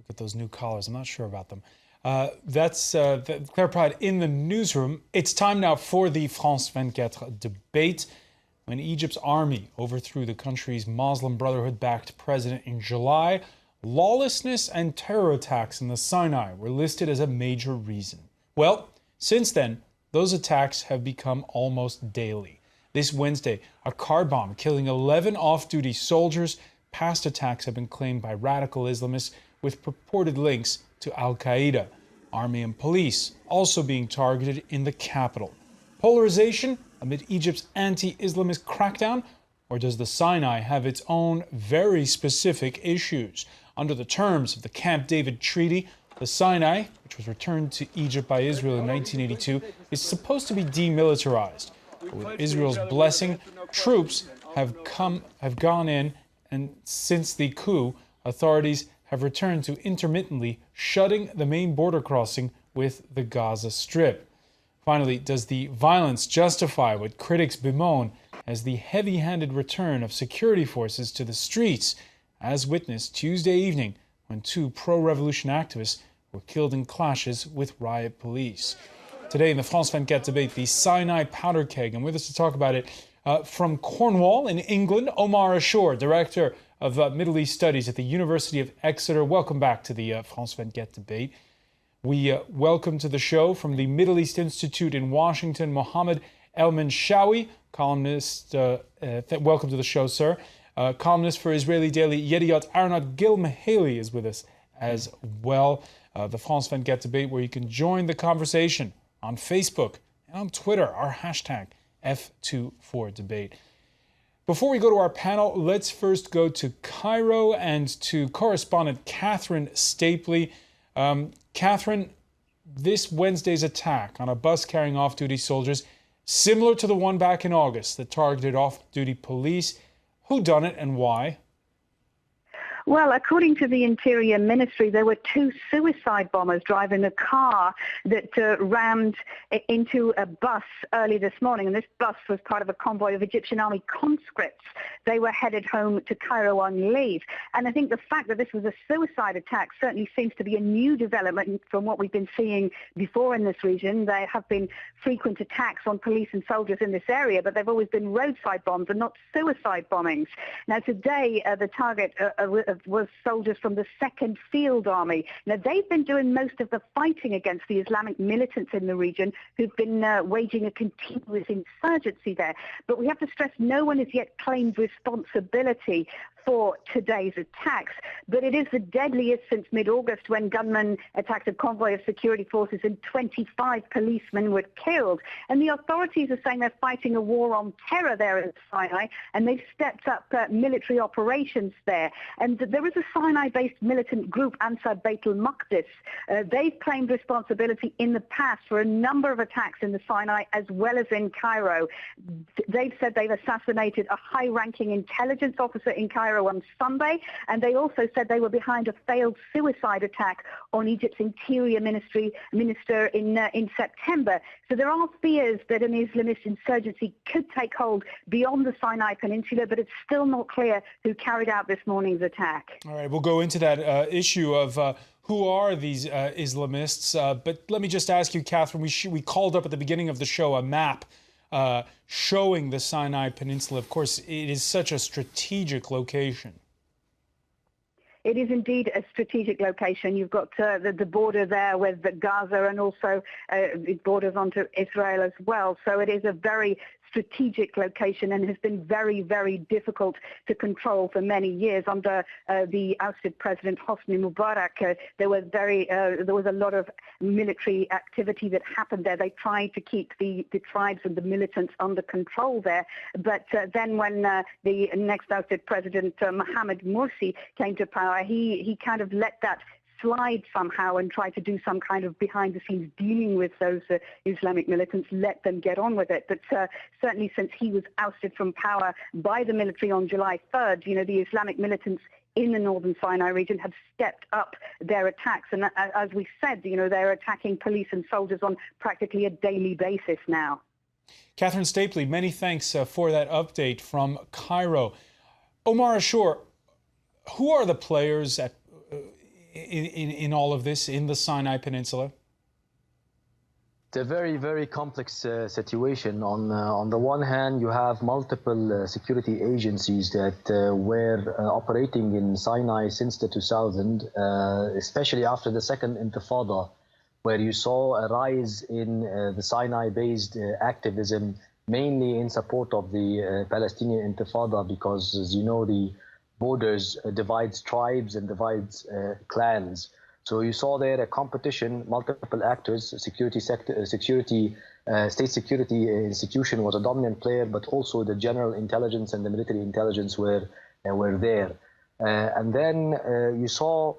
Look at those new collars. I'm not sure about them. That's Claire Pride in the newsroom. It's time now for the France 24 debate. When Egypt's army overthrew the country's Muslim Brotherhood-backed president in July, lawlessness and terror attacks in the Sinai were listed as a major reason. Well, since then, those attacks have become almost daily. This Wednesday, a car bomb killing 11 off-duty soldiers. Past attacks have been claimed by radical Islamists with purported links to Al-Qaeda. Army and police also being targeted in the capital. Polarization amid Egypt's anti-Islamist crackdown? Or does the Sinai have its own very specific issues? Under the terms of the Camp David Treaty, the Sinai, which was returned to Egypt by Israel in 1982, is supposed to be demilitarized. But with Israel's blessing, troops have gone in, and since the coup, authorities have returned to intermittently shutting the main border crossing with the Gaza Strip. Finally, does the violence justify what critics bemoan as the heavy-handed return of security forces to the streets, as witnessed Tuesday evening when 2 pro-revolution activists were killed in clashes with riot police? Today in the France 24 debate, the Sinai powder keg, and with us to talk about it from Cornwall in England, Omar ASHOUR, Director of Middle East Studies at the University of Exeter. Welcome back to the France 24 debate. We welcome to the show from the Middle East Institute in Washington, Mohamed ELMENSHAWY, columnist. Welcome to the show, sir. Columnist for Israeli daily Yedhiot, Ahronoth MIHAELY is with us as well. The France 24 debate, where you can join the conversation on Facebook and on Twitter, our hashtag F24debate. Before we go to our panel, let's first go to Cairo and to correspondent Kathryn Stapley. Kathryn, this Wednesday's attack on a bus carrying off-duty soldiers, similar to the one back in August that targeted off-duty police. Who done it and why? Well, according to the Interior Ministry, there were 2 suicide bombers driving a car that rammed into a bus early this morning. And this bus was part of a convoy of Egyptian army conscripts. They were headed home to Cairo on leave. And I think the fact that this was a suicide attack certainly seems to be a new development from what we've been seeing before in this region. There have been frequent attacks on police and soldiers in this area, but they've always been roadside bombs and not suicide bombings. Now, today, the target was soldiers from the 2nd Field Army. Now, they've been doing most of the fighting against the Islamic militants in the region who've been waging a continuous insurgency there. But we have to stress no one has yet claimed responsibility for today's attacks. But it is the deadliest since mid-August, when gunmen attacked a convoy of security forces and 25 policemen were killed. And the authorities are saying they're fighting a war on terror there in Sinai, and they've stepped up military operations there. And there is a Sinai-based militant group, Ansar Beit al-Maqdis. They've claimed responsibility in the past for a number of attacks in the Sinai as well as in Cairo. They've said they've assassinated a high-ranking intelligence officer in Cairo on Sunday, and they also said they were behind a failed suicide attack on Egypt's Interior Minister in September. So there are fears that an Islamist insurgency could take hold beyond the Sinai Peninsula, but it's still not clear who carried out this morning's attack. All right, we'll go into that issue of who are these Islamists, but let me just ask you, Kathryn, we called up at the beginning of the show a map showing the Sinai Peninsula. Of course, it is such a strategic location. It is indeed a strategic location. You've got the border there with Gaza, and also it borders onto Israel as well. So it is a very strategic location and has been very, very difficult to control for many years. Under the ousted President Hosni Mubarak, there was a lot of military activity that happened there. They tried to keep the tribes and the militants under control there. But then when the next ousted President, Mohamed Morsi, came to power, he kind of let that slide somehow and try to do some kind of behind-the-scenes dealing with those Islamic militants, let them get on with it. But certainly since he was ousted from power by the military on July 3rd, the Islamic militants in the northern Sinai region have stepped up their attacks. And as we said, they're attacking police and soldiers on practically a daily basis now. Kathryn Stapley, many thanks for that update from Cairo. Omar ASHOUR, who are the players in all of this in the Sinai Peninsula? It's a very, very complex situation. On the one hand, you have multiple security agencies that were operating in Sinai since the 2000, especially after the second Intifada, where you saw a rise in the Sinai-based activism, mainly in support of the Palestinian Intifada, because, as you know, the borders divides tribes and divides clans. So you saw there a competition, multiple actors, state security institution was a dominant player, but also the general intelligence and the military intelligence were there. And then you saw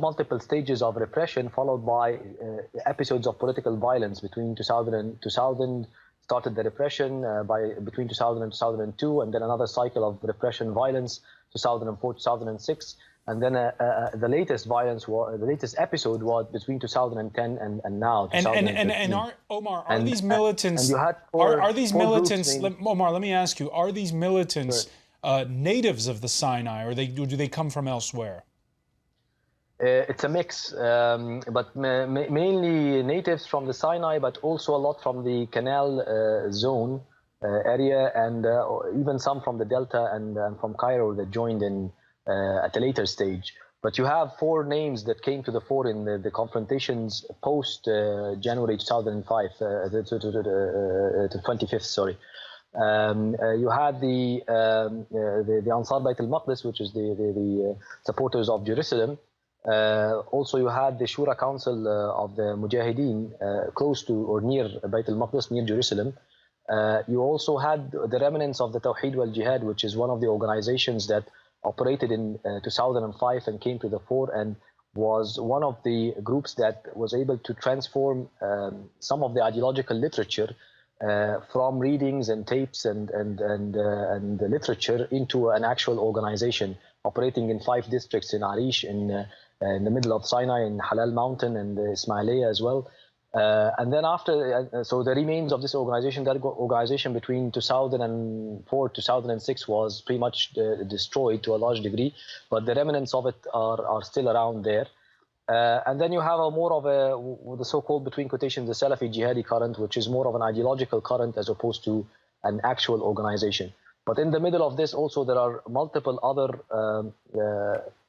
multiple stages of repression, followed by episodes of political violence between 2000 and 2000. Started the repression between 2000 and 2002, and then another cycle of repression violence, 2004, 2006. And then the latest episode was between 2010 and now. Omar, are these militants? Are these militants? Omar, let me ask you: are these militants natives of the Sinai, or do they come from elsewhere? It's a mix, but mainly natives from the Sinai, but also a lot from the Canal Zone area, and even some from the Delta and from Cairo that joined in at a later stage. But you have four names that came to the fore in the confrontations post January 2005, to 25th, sorry. You had the Ansar Bayt al-Maqdis, which is the supporters of Jerusalem. Also, you had the Shura Council of the Mujahideen close to or near Bayt al-Maqdis, near Jerusalem. You also had the remnants of the Tawheed wal Jihad, which is one of the organizations that operated in 2005 and came to the fore, and was one of the groups that was able to transform some of the ideological literature from readings and tapes and the literature into an actual organization operating in 5 districts in Arish, in the middle of Sinai, in Halal Mountain, and Ismailia as well. And then after, so the remains of this organization, that organization between 2004 2006 was pretty much destroyed to a large degree, but the remnants of it are still around there. And then you have the so-called, between quotations, the Salafi Jihadi current, which is more of an ideological current as opposed to an actual organization. But in the middle of this also, there are multiple other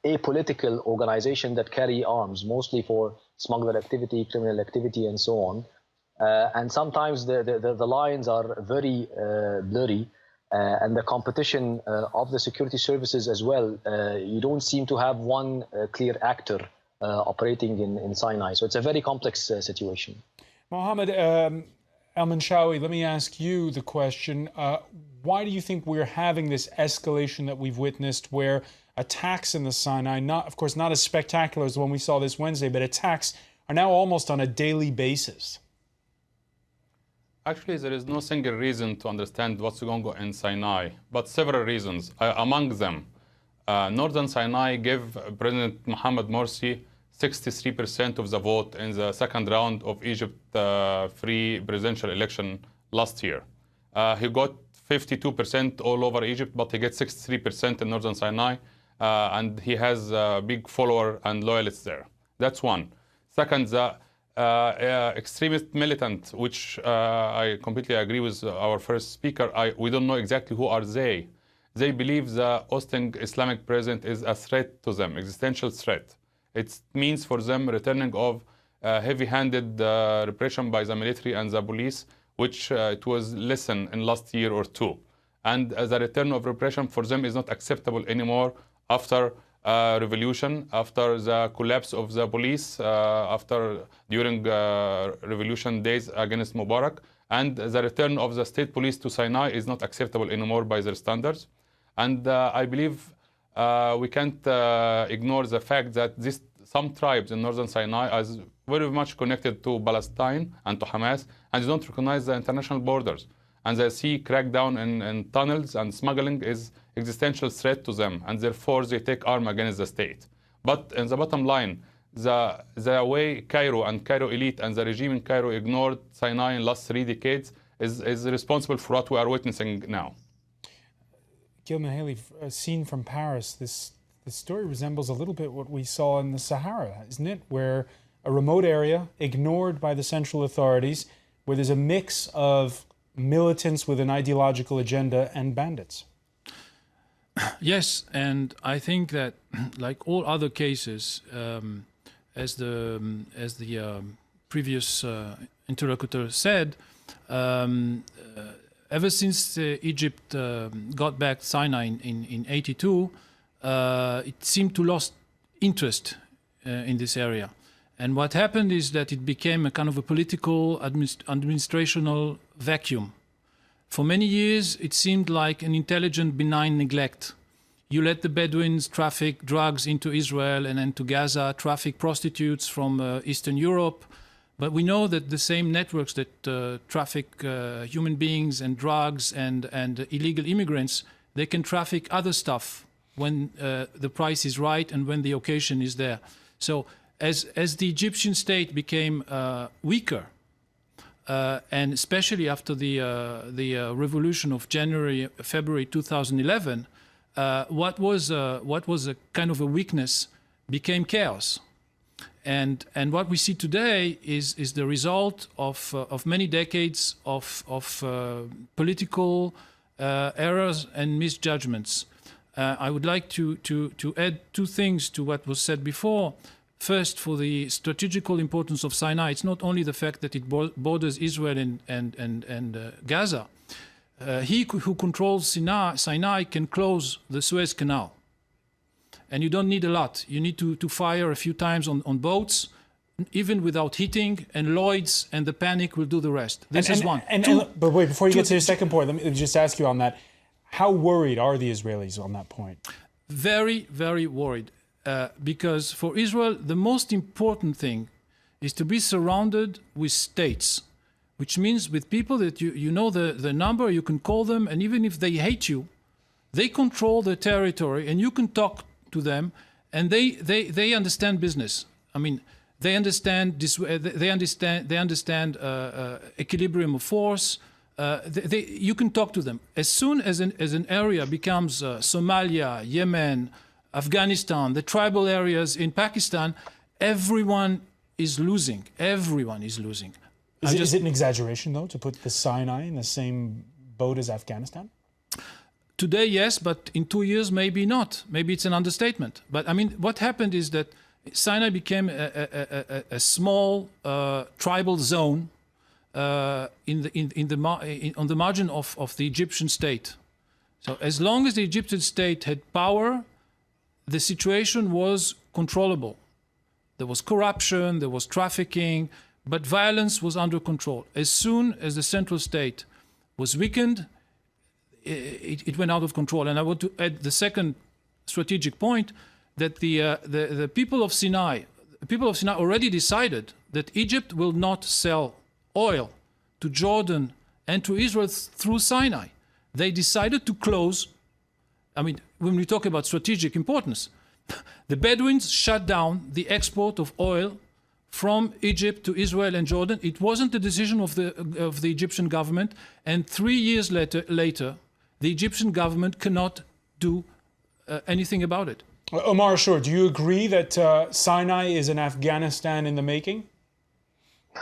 apolitical organizations that carry arms, mostly for smuggler activity, criminal activity, and so on. And sometimes the lines are very blurry, and the competition of the security services as well. You don't seem to have one clear actor operating in Sinai. So it's a very complex situation. Mohamed, ELMENSHAWY, let me ask you the question. Why do you think we're having this escalation that we've witnessed, where attacks in the Sinai, of course not as spectacular as the one we saw this Wednesday, but attacks are now almost on a daily basis? Actually, there is no single reason to understand what's going on in Sinai, but several reasons. Among them, Northern Sinai gave President Mohamed Morsi 63% of the vote in the second round of Egypt free presidential election last year. He got 52% all over Egypt, but he gets 63% in Northern Sinai, and he has a big follower and loyalists there. That's one. Second, the extremist militant, which I completely agree with our first speaker, we don't know exactly who are they. They believe the ousting Islamic president is a threat to them, existential threat. It means for them returning of heavy-handed repression by the military and the police, which it was lessened in last year or two. And the return of repression for them is not acceptable anymore after revolution, after the collapse of the police, during revolution days against Mubarak. And the return of the state police to Sinai is not acceptable anymore by their standards. And I believe we can't ignore the fact that some tribes in northern Sinai are very much connected to Palestine and to Hamas, and they don't recognize the international borders. And they see crackdown in tunnels and smuggling is existential threat to them, and therefore they take arm against the state. But in the bottom line, the way Cairo and Cairo elite and the regime in Cairo ignored Sinai in the last 3 decades is responsible for what we are witnessing now. MIHAELY, seen from Paris, this the story resembles a little bit what we saw in the Sahara, isn't it? Where a remote area ignored by the central authorities, where there's a mix of militants with an ideological agenda and bandits. Yes, and I think that, like all other cases, as the previous interlocutor said, ever since Egypt got back Sinai in '82, it seemed to lost interest in this area. And what happened is that it became a kind of a political, administrational vacuum. For many years, it seemed like an intelligent, benign neglect. You let the Bedouins traffic drugs into Israel and then to Gaza, traffic prostitutes from Eastern Europe. But we know that the same networks that traffic human beings and drugs and illegal immigrants, they can traffic other stuff when the price is right and when the occasion is there. So as the Egyptian state became weaker, and especially after the revolution of February 2011, what was a kind of a weakness became chaos, and what we see today is the result of many decades of political errors and misjudgments. I would like to add two things to what was said before. First, for the strategical importance of Sinai, it's not only the fact that it borders Israel and Gaza. He who controls Sinai can close the Suez Canal. And you don't need a lot. You need to fire a few times on boats, even without hitting, and Lloyd's and the panic will do the rest. This is one. But wait, before you get to your second point, let me just ask you on that. How worried are the Israelis on that point? Very, very worried. Because for Israel, the most important thing is to be surrounded with states, which means with people that you know the number, you can call them, and even if they hate you, they control the territory, and you can talk to them, and they understand business. I mean, they understand equilibrium of force. You can talk to them. As soon as an area becomes Somalia, Yemen, Afghanistan, the tribal areas in Pakistan, everyone is losing. Everyone is losing. Is it an exaggeration, though, to put the Sinai in the same boat as Afghanistan? Today, yes, but in 2 years, maybe not. Maybe it's an understatement. But I mean, what happened is that Sinai became a small tribal zone on the margin of the Egyptian state. So as long as the Egyptian state had power, the situation was controllable. There was corruption, there was trafficking, but violence was under control. As soon as the central state was weakened, it went out of control. And I want to add the second strategic point, that the people of Sinai already decided that Egypt will not sell oil to Jordan and to Israel through Sinai. They decided to close. I mean, when we talk about strategic importance, the Bedouins shut down the export of oil from Egypt to Israel and Jordan. It wasn't the decision of the Egyptian government, and 3 years later, the Egyptian government cannot do anything about it. Omar, ASHOUR, do you agree that Sinai is an Afghanistan in the making?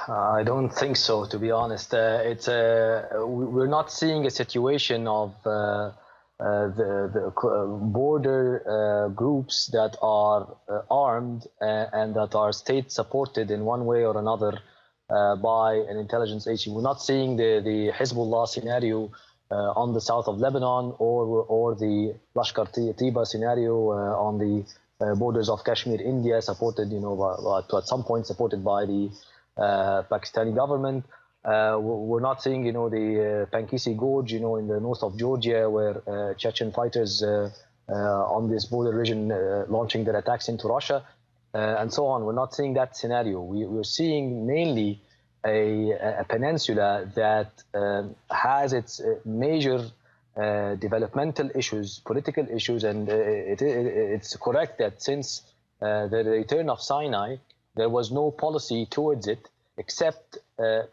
I don't think so, to be honest. We're not seeing a situation of the border groups that are armed and that are state supported in one way or another by an intelligence agency. We're not seeing the Hezbollah scenario on the south of Lebanon or the Lashkar-Taiba scenario on the borders of Kashmir, India, supported, at some point supported by the Pakistani government. We're not seeing, the Pankisi Gorge, in the north of Georgia, where Chechen fighters on this border region launching their attacks into Russia, and so on. We're not seeing that scenario. We're seeing mainly a peninsula that has its major developmental issues, political issues, and it's correct that since the return of Sinai, there was no policy towards it except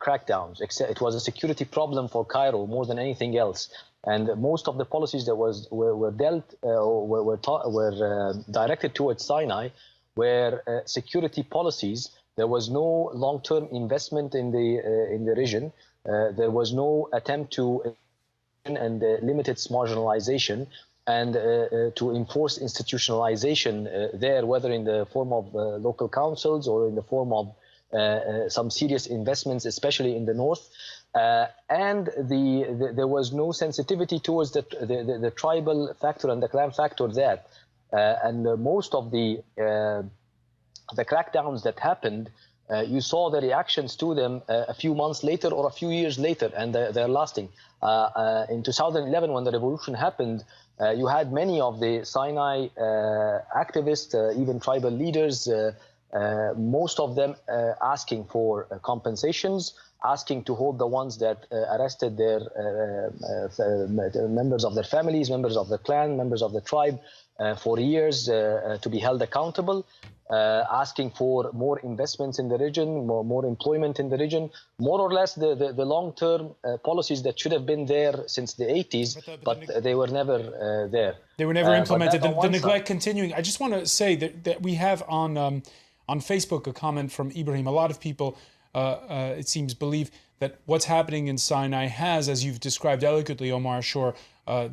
crackdowns. It was a security problem for Cairo more than anything else. And most of the policies that were directed towards Sinai were security policies. There was no long-term investment in the region. There was no attempt to and limit its marginalization and to enforce institutionalization there, whether in the form of local councils or in the form of some serious investments, especially in the north. And there was no sensitivity towards the tribal factor and the clan factor there. And most of the crackdowns that happened, you saw the reactions to them a few months later or a few years later, and they're lasting. In 2011, when the revolution happened, you had many of the Sinai activists, even tribal leaders, most of them asking for compensations, asking to hold the ones that arrested their members of their families, members of the clan, members of the tribe for years to be held accountable, asking for more investments in the region, more employment in the region, more or less the long-term policies that should have been there since the 80s, but they were never there. They were never implemented. The neglect continuing. I just want to say that we have on Facebook a comment from Ibrahim. A lot of people, it seems, believe that what's happening in Sinai has, as you've described eloquently, Omar ASHOUR,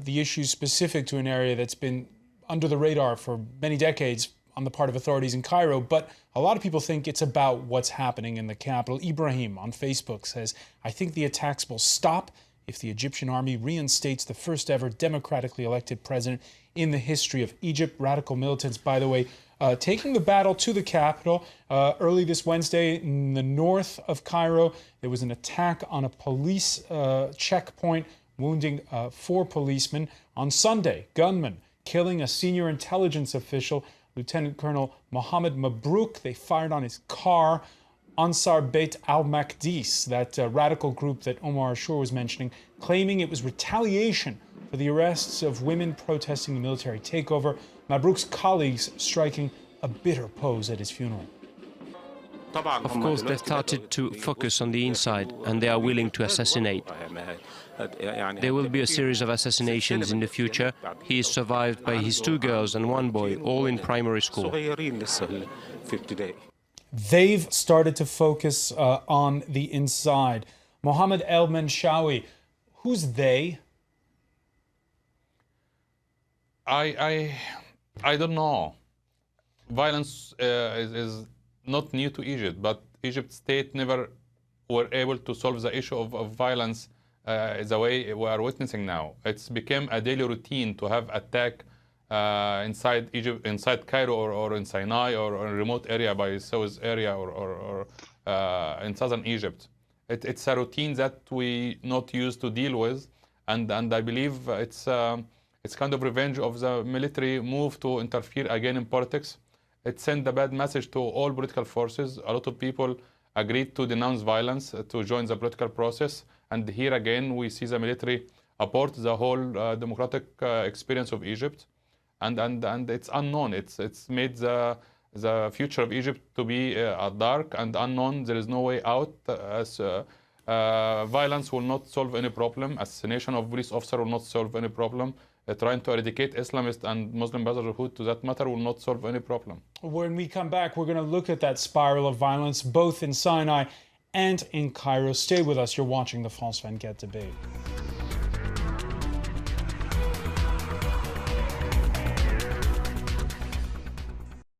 the issues specific to an area that's been under the radar for many decades on the part of authorities in Cairo, but a lot of people think it's about what's happening in the capital. Ibrahim on Facebook says, I think the attacks will stop if the Egyptian army reinstates the first ever democratically elected president in the history of Egypt. Radical militants, by the way, taking the battle to the capital. Early this Wednesday in the north of Cairo, there was an attack on a police checkpoint, wounding 4 policemen. On Sunday, gunmen killing a senior intelligence official, Lieutenant Colonel Mohamed Mabrouk. They fired on his car. Ansar Beit al-Makdis, that radical group that Omar ASHOUR was mentioning, claiming it was retaliation for the arrests of women protesting the military takeover. Mabrouk's colleagues striking a bitter pose at his funeral. Of course, they started to focus on the inside, and they are willing to assassinate. There will be a series of assassinations in the future. He is survived by his 2 girls and 1 boy, all in primary school. They've started to focus on the inside. Mohamed ELMENSHAWY, who's they? I don't know. Violence is not new to Egypt, but Egypt state never were able to solve the issue of violence the way we are witnessing now. It's become a daily routine to have attack inside Egypt, inside Cairo, or in Sinai, or a remote area by Suez area, or in southern Egypt. It's a routine that we not used to deal with, and I believe it's kind of revenge of the military move to interfere again in politics. It sent a bad message to all political forces. A lot of people agreed to denounce violence, to join the political process. And here again, we see the military abort the whole democratic experience of Egypt. And it's unknown. It's made the future of Egypt to be dark and unknown. There is no way out. As violence will not solve any problem. Assassination of police officer will not solve any problem. Trying to eradicate Islamist and Muslim Brotherhood, to that matter, will not solve any problem. When we come back, we're going to look at that spiral of violence, both in Sinai and in Cairo. Stay with us. You're watching the France 24 debate.